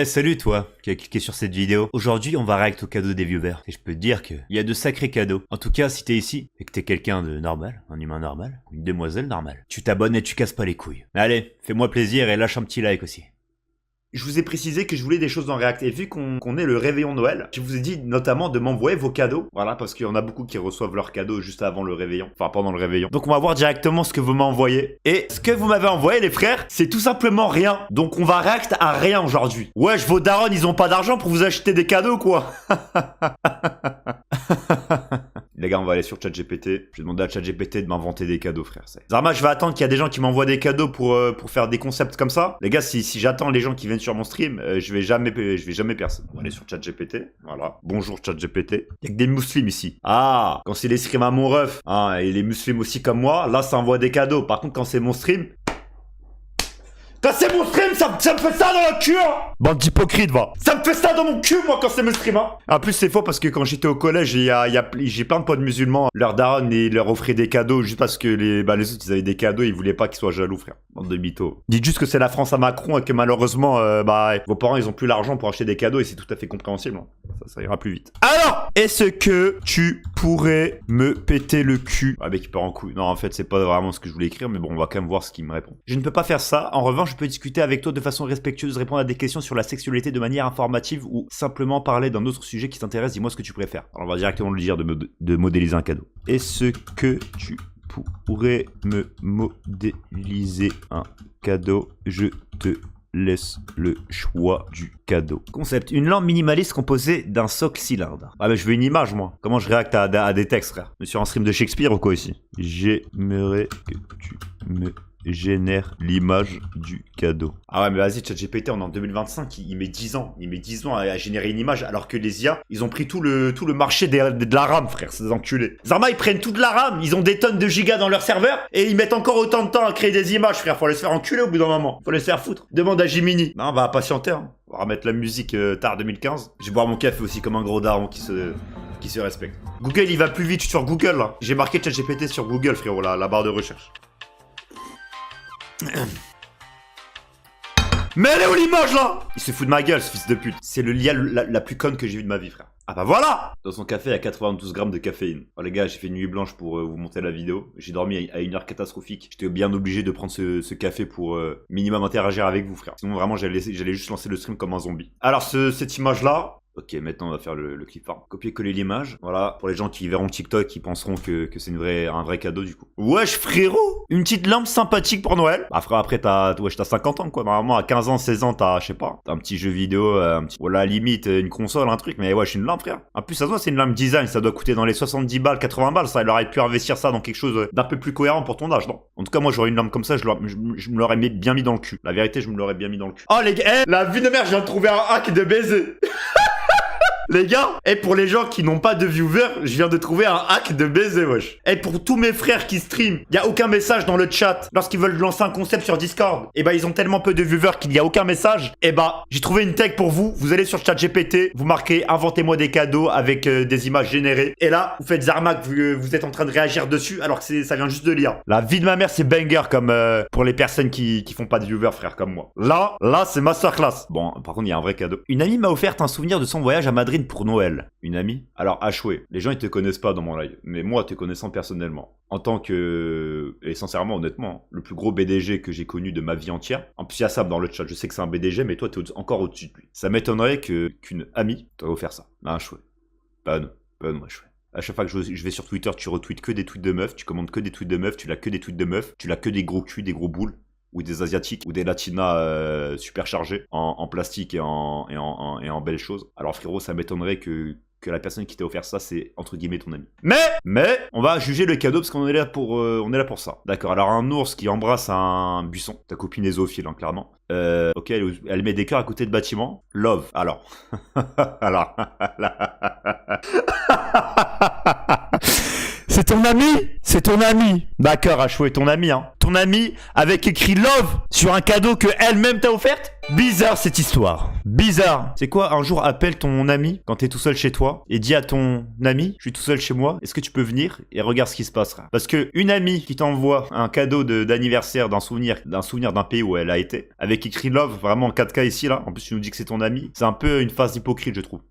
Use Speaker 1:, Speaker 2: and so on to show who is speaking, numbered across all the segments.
Speaker 1: Salut toi qui as cliqué sur cette vidéo. Aujourd'hui on va réacter aux cadeaux des viewers. Et je peux te dire qu'il y a de sacrés cadeaux. En tout cas si t'es ici et que t'es quelqu'un de normal, un humain normal, une demoiselle normale, tu t'abonnes et tu casses pas les couilles. Allez, fais-moi plaisir et lâche un petit like aussi. Je vous ai précisé que je voulais des choses dans React, et vu qu'on est le réveillon de Noël, je vous ai dit notamment de m'envoyer vos cadeaux, voilà, parce qu'il y en a beaucoup qui reçoivent leurs cadeaux juste avant le réveillon, enfin pendant le réveillon. Donc on va voir directement ce que vous m'envoyez. Et ce que vous m'avez envoyé les frères, c'est tout simplement rien. Donc on va React à rien aujourd'hui. Wesh, vos darons, ils ont pas d'argent pour vous acheter des cadeaux quoi. Les gars, on va aller sur ChatGPT. Je vais demander à ChatGPT de m'inventer des cadeaux, frère. Zarma, je vais attendre qu'il y a des gens qui m'envoient des cadeaux pour faire des concepts comme ça. Les gars, si j'attends les gens qui viennent sur mon stream, je vais jamais personne. On va aller sur ChatGPT. Voilà. Bonjour ChatGPT. Il y a que des musulmans ici. Ah, quand c'est les streams à mon ref, hein, et les musulmans aussi comme moi, là, ça envoie des cadeaux. Par contre, quand c'est mon stream... Quand c'est mon stream, ça me fait ça dans le cul, hein. Bande d'hypocrites, va. Ça me fait ça dans mon cul, moi, quand c'est mon stream, hein. En plus, c'est faux parce que quand j'étais au collège, j'ai plein de potes musulmans. Leur daron, ils leur offraient des cadeaux juste parce que les autres, ils avaient des cadeaux, ils voulaient pas qu'ils soient jaloux, frère. Bande de mythos. Dites juste que c'est la France à Macron et que malheureusement, vos parents, ils ont plus l'argent pour acheter des cadeaux et c'est tout à fait compréhensible, hein. Ça ira plus vite. Alors, est-ce que tu pourrais me péter le cul? Ah, mec, il part en couille. Non, en fait, c'est pas vraiment ce que je voulais écrire, mais bon, on va quand même voir ce qu'il me répond. Je ne peux pas faire ça. En revanche, je peux discuter avec toi de façon respectueuse, répondre à des questions sur la sexualité de manière informative ou simplement parler d'un autre sujet qui t'intéresse. Dis-moi ce que tu préfères. Alors, on va directement lui dire de modéliser un cadeau. Est-ce que tu pourrais me modéliser un cadeau? Je te laisse le choix du cadeau. Concept, une lampe minimaliste composée d'un socle cylindre. Ah mais je veux une image moi. Comment je réacte à des textes frère? Je suis en stream de Shakespeare ou quoi ici? J'aimerais que tu me génère l'image du cadeau. Ah ouais mais vas-y ChatGPT, on est en 2025, il met 10 ans. Il met 10 ans à générer une image alors que les IA, ils ont pris tout le marché de la RAM frère, c'est des enculés. Zarma ils prennent toute la RAM, ils ont des tonnes de gigas dans leur serveur et ils mettent encore autant de temps à créer des images frère, faut les faire enculer au bout d'un moment. Faut les faire foutre. Demande à Jiminy. Non on va patienter hein. On va remettre la musique tard 2015. Je vais boire mon café aussi comme un gros daron qui se respecte. Google il va plus vite sur Google là. J'ai marqué ChatGPT sur Google frérot, la barre de recherche. Mais elle est où l'image là? Il se fout de ma gueule ce fils de pute. C'est le lien la plus conne que j'ai vu de ma vie frère. Ah bah voilà. Dans son café il y a 92 grammes de caféine. Oh les gars j'ai fait une nuit blanche pour vous monter la vidéo. J'ai dormi à une heure catastrophique. J'étais bien obligé de prendre ce café pour minimum interagir avec vous frère. Sinon vraiment j'allais juste lancer le stream comme un zombie. Alors cette image là. Ok, maintenant on va faire le clip art. Copier-coller l'image. Voilà, pour les gens qui verront TikTok, qui penseront que c'est un vrai cadeau du coup. Wesh frérot, une petite lampe sympathique pour Noël. Bah frère, après t'as 50 ans quoi. Normalement à 15 ans, 16 ans, t'as, je sais pas, t'as un petit jeu vidéo, voilà, limite une console, un truc. Mais wesh, une lampe frère. En plus ça se voit, c'est une lampe design, ça doit coûter dans les 70 balles, 80 balles. Ça, il aurait pu investir ça dans quelque chose d'un peu plus cohérent pour ton âge, non? En tout cas, moi j'aurais une lampe comme ça, je me l'aurais bien mis dans le cul. La vérité, je me l'aurais bien mis dans le cul. Oh les gars, la vie de merde, je viens de trouver un hack de baiser. Les gars, et pour les gens qui n'ont pas de viewers, je viens de trouver un hack de baiser, wesh. Et pour tous mes frères qui stream, il y a aucun message dans le chat lorsqu'ils veulent lancer un concept sur Discord. Et bah ils ont tellement peu de viewers qu'il n'y a aucun message. Et bah j'ai trouvé une tech pour vous. Vous allez sur ChatGPT, vous marquez inventez-moi des cadeaux avec des images générées. Et là, vous faites Zarma que vous êtes en train de réagir dessus alors que ça vient juste de lire. La vie de ma mère c'est banger comme pour les personnes qui font pas de viewers frère comme moi. Là c'est masterclass. Bon, par contre il y a un vrai cadeau. Une amie m'a offert un souvenir de son voyage à Madrid pour Noël. Une amie? Alors, Ashway, les gens ils te connaissent pas dans mon live, mais moi te connaissant personnellement, en tant que, et sincèrement, honnêtement, le plus gros BDG que j'ai connu de ma vie entière, en plus il y a Sab dans le chat, je sais que c'est un BDG, mais toi t'es encore au-dessus de lui. Ça m'étonnerait qu'une amie t'aurait offert ça. Un Ashway. Pas non, Ashway. À chaque fois que je vais sur Twitter, tu retweets que des tweets de meufs, tu commandes que des tweets de meufs, tu l'as que des tweets de meufs, tu l'as que des gros culs, des gros boules. Ou des asiatiques, ou des latinas super chargés en plastique et en belles choses. Alors frérot, ça m'étonnerait que la personne qui t'a offert ça, c'est entre guillemets ton ami. Mais, on va juger le cadeau parce qu'on est là pour ça. D'accord, alors un ours qui embrasse un buisson. Ta copine est zoophile, hein, clairement. Ok, elle met des cœurs à côté de bâtiments. Love, alors. Alors. C'est ton ami? C'est ton ami. D'accord, Ashway, ton ami, hein. ton amie avec écrit love sur un cadeau que elle-même t'a offerte? Bizarre cette histoire. Bizarre. C'est quoi, un jour appelle ton ami quand t'es tout seul chez toi et dis à ton ami, je suis tout seul chez moi, est-ce que tu peux venir et regarde ce qui se passera. Parce que une amie qui t'envoie un cadeau d'anniversaire d'un souvenir d'un pays où elle a été, avec écrit love, vraiment en 4K ici là, en plus tu nous dis que c'est ton ami, c'est un peu une phase hypocrite je trouve.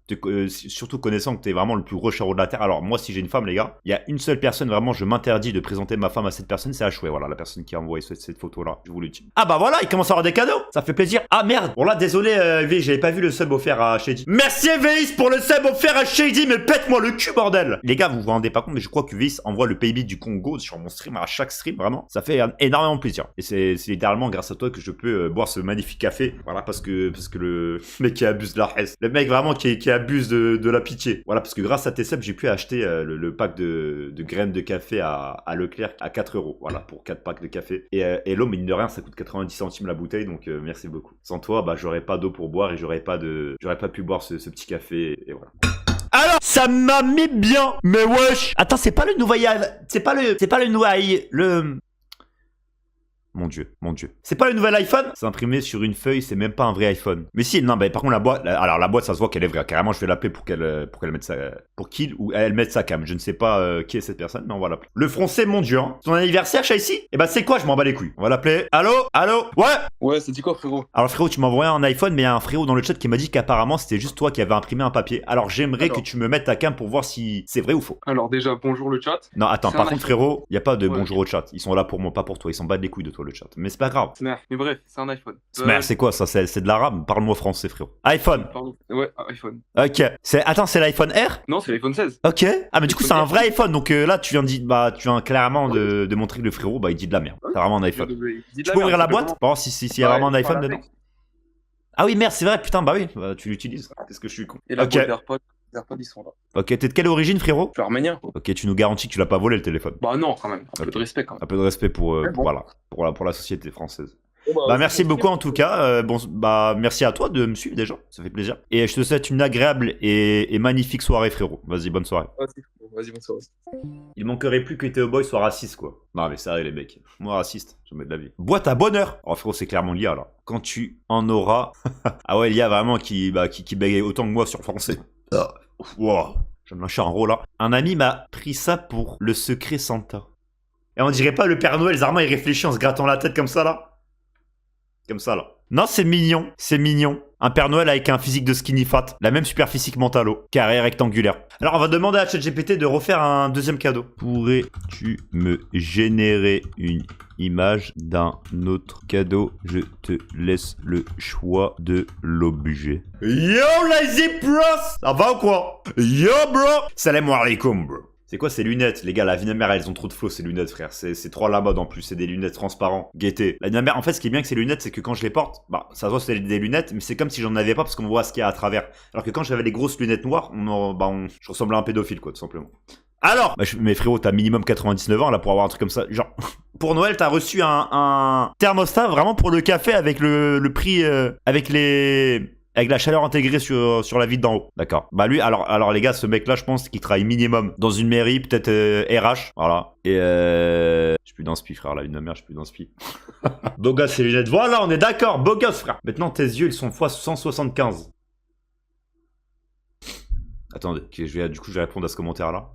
Speaker 1: Surtout connaissant que t'es vraiment le plus gros charreau de la terre. Alors moi si j'ai une femme les gars, il y a une seule personne vraiment, je m'interdis de présenter ma femme à cette personne, c'est Ashway, voilà la personne qui a envoyé cette photo là, je vous le dis. Ah bah voilà, il commence à avoir des cadeaux, ça fait plaisir. Ah merde, bon là désolé V, j'avais pas vu le sub offert à Shady. Merci Veis pour le sub offert à Shady, mais pète-moi le cul bordel. Les gars vous vous rendez pas compte, mais je crois que Veis envoie le PayBit du Congo sur mon stream à chaque stream, vraiment, ça fait énormément plaisir. Et c'est littéralement grâce à toi que je peux boire ce magnifique café, voilà parce que le mec qui abuse de la haine, le mec vraiment qui abuse de la pitié, voilà parce que grâce à tes subs j'ai pu acheter le pack de graines de café à Leclerc à 4 €, voilà pour 4 packs de café. Et l'eau mine de rien ça coûte 90 centimes la bouteille, donc merci beaucoup. Sans toi bah j'aurais pas d'eau pour boire et j'aurais pas pu boire ce petit café et voilà. Alors, ça m'a mis bien, mais wesh. Attends, c'est pas le nouveau, c'est pas le nouveau, Mon dieu. C'est pas le nouvel iPhone? C'est imprimé sur une feuille, c'est même pas un vrai iPhone. Mais si, non, bah par contre la boîte, alors la boîte ça se voit qu'elle est vraie. Carrément, je vais l'appeler pour qu'elle mette sa, pour qu'il ou elle mette sa cam. Je ne sais pas qui est cette personne, mais on va l'appeler. Le français mon dieu, hein. Ton anniversaire, Shaïsi? Eh bah c'est quoi? Je m'en bats les couilles. On va l'appeler. Allô?
Speaker 2: Ouais, c'est dit quoi frérot?
Speaker 1: Alors frérot, tu m'as envoyé un iPhone, mais il y a un frérot dans le chat qui m'a dit qu'apparemment c'était juste toi qui avais imprimé un papier. Alors j'aimerais que tu me mettes ta cam pour voir si c'est vrai ou faux.
Speaker 2: Alors déjà, bonjour le chat.
Speaker 1: Non, attends, par contre frérot, il y a pas de bonjour au chat. Ils sont là pour moi, pas pour toi. Ils s'en battent les couilles de toi le chat. Mais c'est pas grave.
Speaker 2: Mais bref, c'est un iPhone.
Speaker 1: Mais c'est quoi ça? C'est de l'arabe? Parle-moi français frérot. iPhone.
Speaker 2: Pardon. Ouais, iPhone.
Speaker 1: Ok. Attends, c'est l'iPhone R?
Speaker 2: Non, c'est l'iPhone 16.
Speaker 1: Ok. Ah mais du coup c'est un vrai iPhone, donc là tu viens clairement de montrer que le frérot bah il dit de la merde. C'est vraiment un iPhone. Tu peux ouvrir la boîte? Pour voir s'il y a vraiment un iPhone dedans. Ah oui merde, c'est vrai, putain, bah oui, bah, tu l'utilises. Qu'est-ce que je suis con.
Speaker 2: Et la boîte d'AirPods, les AirPods ils sont là.
Speaker 1: Ok, t'es de quelle origine frérot?
Speaker 2: Je suis arménien.
Speaker 1: Ok, tu nous garantis que tu l'as pas volé le téléphone?
Speaker 2: Bah non quand même, un peu de respect quand même.
Speaker 1: Un peu de respect pour la société française. Bah merci beaucoup en tout cas, merci à toi de me suivre déjà, ça fait plaisir. Et je te souhaite une agréable et magnifique soirée frérot. Vas-y, bonne soirée.
Speaker 2: Vas-y, bonne soirée.
Speaker 1: Il manquerait plus que Théo Boy soit raciste quoi. Non mais sérieux les mecs, moi raciste, jamais de la vie. Boîte à bonheur. Oh frérot c'est clairement l'IA là. Quand tu en auras... Ah ouais l'IA vraiment qui bégaye autant que moi sur français. Wow. Je vais me lâcher un rôle là. Un ami m'a pris ça pour le secret Santa. Et on dirait pas le Père Noël, Zarma il réfléchit en se grattant la tête comme ça là. Comme ça là. Non c'est mignon, c'est mignon. Un Père Noël avec un physique de skinny fat, la même superphysique mentalo, carré rectangulaire. Alors on va demander à ChatGPT de refaire un deuxième cadeau. Pourrais-tu me générer une image d'un autre cadeau? Je te laisse le choix de l'objet. Yo lazy bros, ça va ou quoi? Yo bro, salam alaikum bro. C'est quoi ces lunettes? Les gars, la vie de mère, elles ont trop de flow ces lunettes, frère. C'est trop à la mode en plus, c'est des lunettes transparentes. Gaieté. La vie de mère, en fait, ce qui est bien avec ces lunettes, c'est que quand je les porte, bah, ça se voit c'est des lunettes, mais c'est comme si j'en avais pas parce qu'on voit ce qu'il y a à travers. Alors que quand j'avais les grosses lunettes noires, je ressemblais à un pédophile, quoi, tout simplement. Alors, mais frérot, t'as minimum 99 ans là pour avoir un truc comme ça. Genre, pour Noël, t'as reçu un thermostat vraiment pour le café avec le prix, avec la chaleur intégrée sur la vitre d'en haut. D'accord. Bah lui, alors les gars, ce mec-là, je pense qu'il travaille minimum dans une mairie, peut-être RH. Voilà. Et je suis plus d'inspi, frère. La vie de ma mère, je suis plus d'inspi. Beau gosse, ces lunettes. Voilà, on est d'accord. Beau gosse, frère. Maintenant, tes yeux, ils sont x 175. Attendez, du coup, je vais répondre à ce commentaire-là.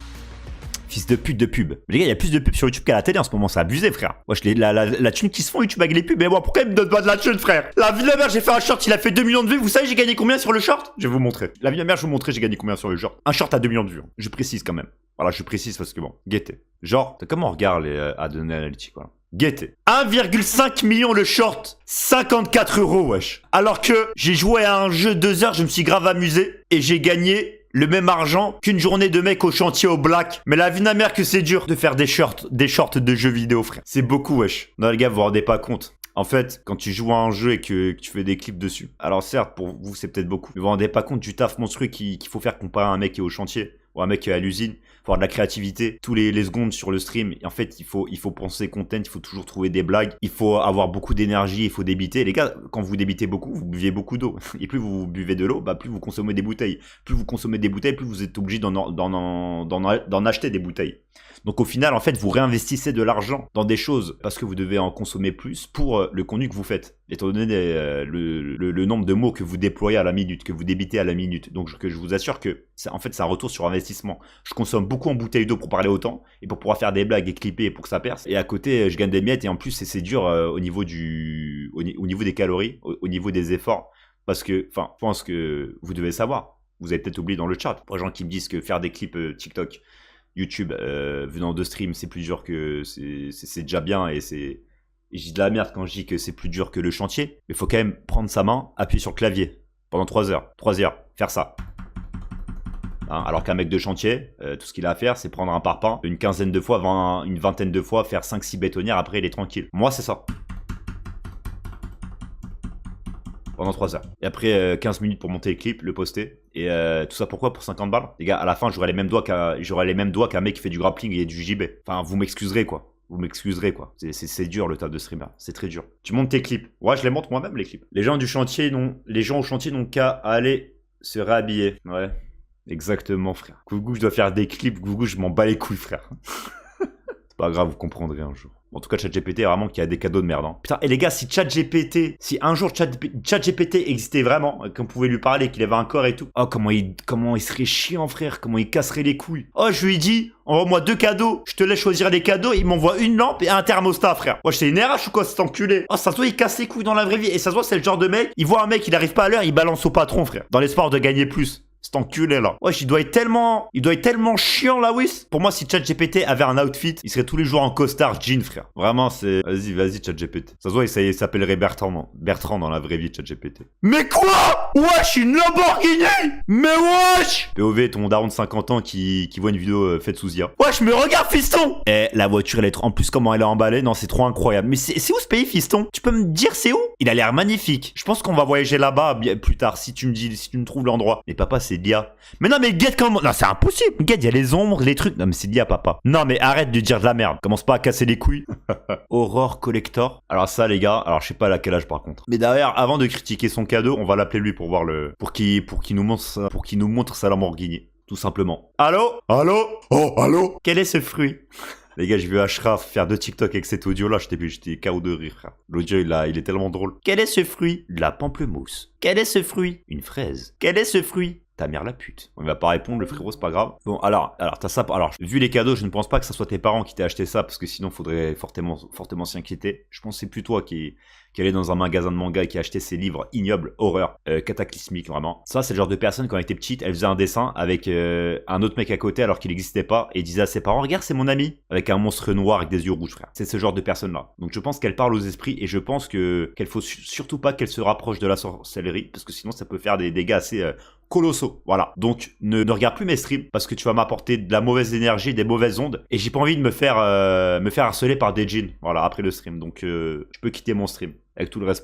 Speaker 1: Fils de pute de pub. Mais les gars, il y a plus de pubs sur YouTube qu'à la télé en ce moment, c'est abusé, frère. Wesh, la thune qui se font YouTube avec les pubs, mais moi, pourquoi ils me donnent pas de la thune, frère? La vie de la mère, j'ai fait un short, il a fait 2 millions de vues. Vous savez, j'ai gagné combien sur le short? Je vais vous montrer. La vie de la mère, je vais vous montrer, j'ai gagné combien sur le short. Un short à 2 millions de vues. Hein. Je précise quand même. Voilà, je précise parce que bon, guettez. Genre, comment on regarde les données analytiques, voilà. Guettez. 1,5 million le short. 54 €, wesh. Alors que j'ai joué à un jeu 2 heures, je me suis grave amusé et j'ai gagné le même argent qu'une journée de mec au chantier au black. Mais la vie de ma mère que c'est dur de faire des shorts de jeux vidéo, frère. C'est beaucoup, wesh. Non, les gars, vous vous rendez pas compte. En fait, quand tu joues à un jeu et que tu fais des clips dessus, alors certes, pour vous, c'est peut-être beaucoup, mais vous vous rendez pas compte du taf monstrueux qu'il faut faire comparé à un mec qui est au chantier. ou un mec qui est à l'usine. Faut avoir de la créativité tous les secondes sur le stream. Et en fait, il faut penser content, il faut toujours trouver des blagues, il faut avoir beaucoup d'énergie, il faut débiter. Les gars, quand vous débitez beaucoup, vous buvez beaucoup d'eau. Et plus vous buvez de l'eau, bah plus vous consommez des bouteilles. Plus vous consommez des bouteilles, plus vous êtes obligé d'en acheter des bouteilles. Donc au final, en fait, vous réinvestissez de l'argent dans des choses parce que vous devez en consommer plus pour le contenu que vous faites. Étant donné le nombre de mots que vous déployez à la minute, que vous débitez à la minute. Donc je vous assure que en fait, c'est un retour sur investissement. Je consomme beaucoup en bouteilles d'eau pour parler autant et pour pouvoir faire des blagues et clipper pour que ça perce. Et à côté, je gagne des miettes et en plus, c'est dur au niveau des calories, au niveau des efforts. Parce que, enfin, je pense que vous devez savoir. Vous avez peut-être oublié dans le chat. Pour les gens qui me disent que faire des clips TikTok, YouTube venant de stream, c'est plus dur que c'est déjà bien et je dis de la merde quand je dis que c'est plus dur que le chantier, mais il faut quand même prendre sa main, appuyer sur le clavier pendant 3 heures, faire ça. Hein, alors qu'un mec de chantier, tout ce qu'il a à faire, c'est prendre un parpaing une quinzaine de fois, une vingtaine de fois, faire 5-6 bétonnières, après il est tranquille. Moi, c'est ça. Pendant 3 heures. Et après 15 minutes pour monter le clip, le poster. Et tout ça pourquoi? Pour 50 balles? Les gars, à la fin, j'aurai les mêmes doigts qu'un mec qui fait du grappling et du JB. Enfin, vous m'excuserez quoi. C'est dur le tas de streamer. C'est très dur. Tu montes tes clips. Ouais, je les monte moi-même les clips. Les gens au chantier n'ont qu'à aller se réhabiller. Ouais. Exactement, frère. Gougou, je dois faire des clips. Gougou, je m'en bats les couilles, frère. C'est pas grave, vous comprendrez un jour. En tout cas, ChatGPT, vraiment, qui a des cadeaux de merde. Hein. Putain, et les gars, si un jour ChatGPT existait vraiment, qu'on pouvait lui parler, qu'il avait un corps et tout. Oh, comment il serait chiant, frère. Comment il casserait les couilles. Oh, je lui ai dit, envoie-moi 2 cadeaux. Je te laisse choisir les cadeaux. Il m'envoie une lampe et un thermostat, frère. Ouais, c'est une RH ou quoi, cet enculé? Oh, ça se voit, il casse les couilles dans la vraie vie. Et ça se voit, c'est le genre de mec, il voit un mec, il arrive pas à l'heure, il balance au patron, frère. Dans l'espoir de gagner plus. Cet enculé là. Ouais, il doit être tellement chiant là, Wiss. Pour moi, si ChatGPT avait un outfit, il serait tous les jours en costard jean, frère. Vraiment, c'est. Vas-y, ChatGPT. Ça se voit, il s'appellerait Bertrand dans la vraie vie, ChatGPT. Mais quoi? Wesh, une Lamborghini? Mais wesh! POV, ton daron de 50 ans qui voit une vidéo faite sous IA. Wesh, mais regarde, fiston! Eh, la voiture, elle est trop. En plus, comment elle est emballée, non, c'est trop incroyable. Mais c'est où ce pays, fiston? Tu peux me dire c'est où? Il a l'air magnifique. Je pense qu'on va voyager là-bas plus tard si tu me trouves l'endroit. Mais papa, c'est l'IA. Mais non, mais Guette, comment. Non, c'est impossible. Guette, il y a les ombres, les trucs. Non, mais c'est l'IA, papa. Non, mais arrête de dire de la merde. Commence pas à casser les couilles. Aurore Collector. Alors, ça, les gars, alors je sais pas à quel âge par contre. Mais derrière, avant de critiquer son cadeau, on va l'appeler lui pour voir pour qu'il nous montre sa Lamborghini. Tout simplement. Allô? Allô? Oh, allô? Quel est ce fruit? Les gars, j'ai vu Ashraf faire 2 TikTok avec cet audio-là, j'étais KO de rire, frère. L'audio, il est tellement drôle. Quel est ce fruit? De la pamplemousse. Quel est ce fruit? Une fraise. Quel est ce fruit? Ta mère la pute. On va pas répondre, le frérot, c'est pas grave. Bon, alors, t'as ça. Alors, vu les cadeaux, je ne pense pas que ça soit tes parents qui t'aient acheté ça, parce que sinon, faudrait fortement s'inquiéter. Je pense que c'est plus toi qui allait dans un magasin de manga et qui a acheté ces livres ignobles, horreur, cataclysmique, vraiment. Ça, c'est le genre de personne, quand elle était petite, elle faisait un dessin avec un autre mec à côté alors qu'il n'existait pas, et disait à ses parents, regarde, c'est mon ami, avec un monstre noir avec des yeux rouges, frère. C'est ce genre de personne-là. Donc je pense qu'elle parle aux esprits, et je pense qu'elle faut surtout pas qu'elle se rapproche de la sorcellerie, parce que sinon ça peut faire des dégâts assez colossaux. Voilà. Donc ne regarde plus mes streams, parce que tu vas m'apporter de la mauvaise énergie, des mauvaises ondes, et j'ai pas envie de me faire harceler par des djinns, voilà, après le stream. Donc je peux quitter mon stream. Avec tout le respect.